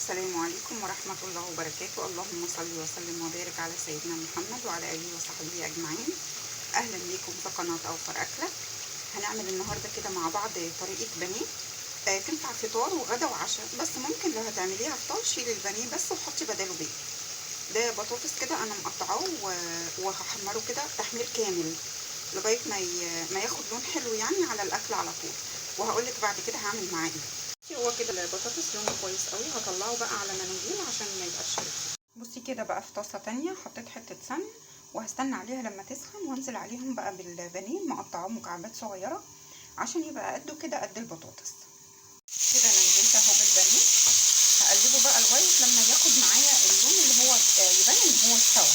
السلام عليكم ورحمة الله وبركاته. اللهم صل وسلم وبارك على سيدنا محمد وعلى آله وصحبه أجمعين. أهلا بيكم في قناة أوفر أكلة. هنعمل النهاردة كده مع بعض طريقة بانيه تنفع فطار وغدا وعشاء، بس ممكن لو هتعمليها فطار شيلي البانيه بس وحطي بداله بيض. ده بطاطس كده أنا مقطعاه وهحمره كده تحمير كامل لغاية ما ياخد لون حلو يعني على الأكل على طول، وهقولك بعد كده هعمل معاه ايه. هو كده البطاطس لونه كويس قوي، هطلعه بقى على مناديل عشان ما يبقاش شرب. بصي كده بقى في طاسه تانية حطيت حته سمن وهستنى عليها لما تسخن وانزل عليهم بقى بالبانيه مقطعاه مكعبات صغيره عشان يبقى قده كده قد البطاطس. كده انا نزلت اهو بالبانيه، هقلبه بقى لغايه لما ياخد معايا اللون اللي هو يبان ان هو استوى.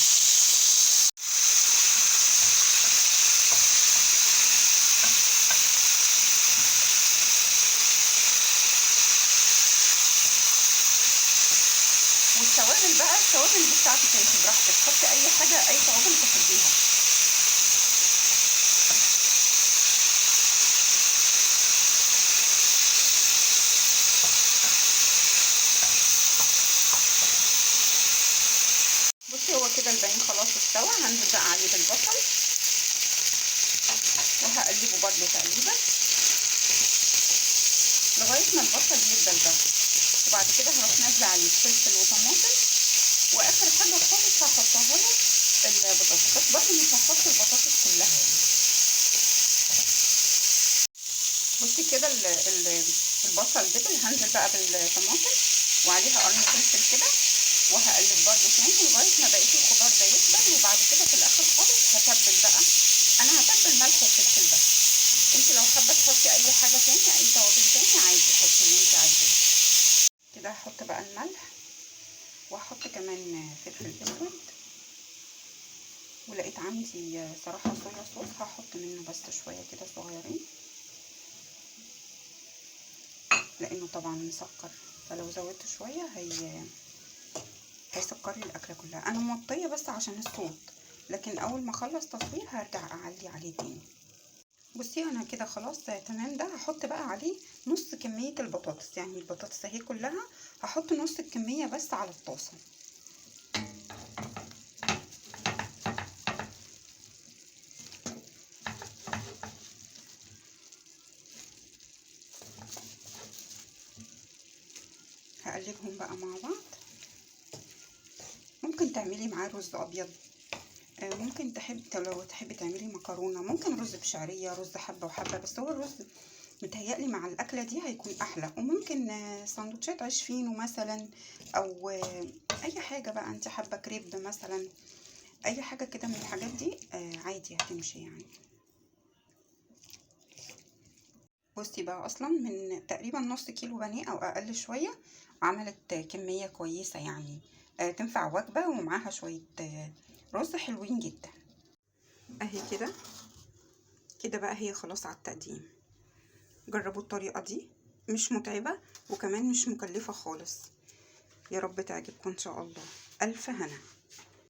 والتوابل بقى التوابل دي بتاعتك انت براحتك، حطي اي حاجه اي توابل تحبيها. بصي هو كده البانيه خلاص استوى، هنزل بقى عليه بالبصل وهقلبه برده تقليبه لغايه ما البصل يدبل بس، وبعد كده هروح نازله عليه فلفل وطماطم، واخر حاجه خالص هحطها له البطاطس، بس برضه مش هحط البطاطس كلها يعني. بصي كده البصل دبل، هنزل بقى بالطماطم وعليها قرن فلفل كده وهقلب برده تاني لغايه ما بقيه الخضار ده يدبل، وبعد كده في الاخر خالص هتبل بقى. انا هتبل ملح وفلفل بس، انت لو حابه تحطي اي حاجه تاني اي توابل تاني عادي حطي اللي انت عايزاه. كده هحط بقى الملح وهحط كمان فلفل اسود، ولقيت عندي صراحه صويا صوص هحط منه بس شويه كده صغيرين، لانه طبعا مسكر، فلو زودت شويه هيسكر لي الاكله كلها. انا موطيه بس عشان الصوت، لكن اول ما اخلص تصوير هرجع اعلي عليه تاني. بصي انا كده خلاص تمام. ده هحط بقى عليه نص كميه البطاطس، يعني البطاطس اهي كلها هحط نص الكميه بس على الطاسه. هقلبهم بقى مع بعض. ممكن تعملي معاه رز ابيض، ممكن لو تحبي تعملي مكرونه، ممكن رز بشعريه، رز حبه وحبه، بس هو الرز متهيألي مع الاكله دي هيكون احلى. وممكن سندوتشات عيش فينو مثلا، او اي حاجه بقى انت حابه، كريب مثلا، اي حاجه كده من الحاجات دي عادي هتمشي يعني. بصي بقى اصلا من تقريبا نص كيلو بانيه او اقل شويه، عملت كميه كويسه يعني، تنفع وجبه ومعاها شويه رز حلوين جدا. اهي كده كده بقى هي خلاص على التقديم. جربوا الطريقه دي، مش متعبه وكمان مش مكلفه خالص. يا رب تعجبكم ان شاء الله. الف هنا.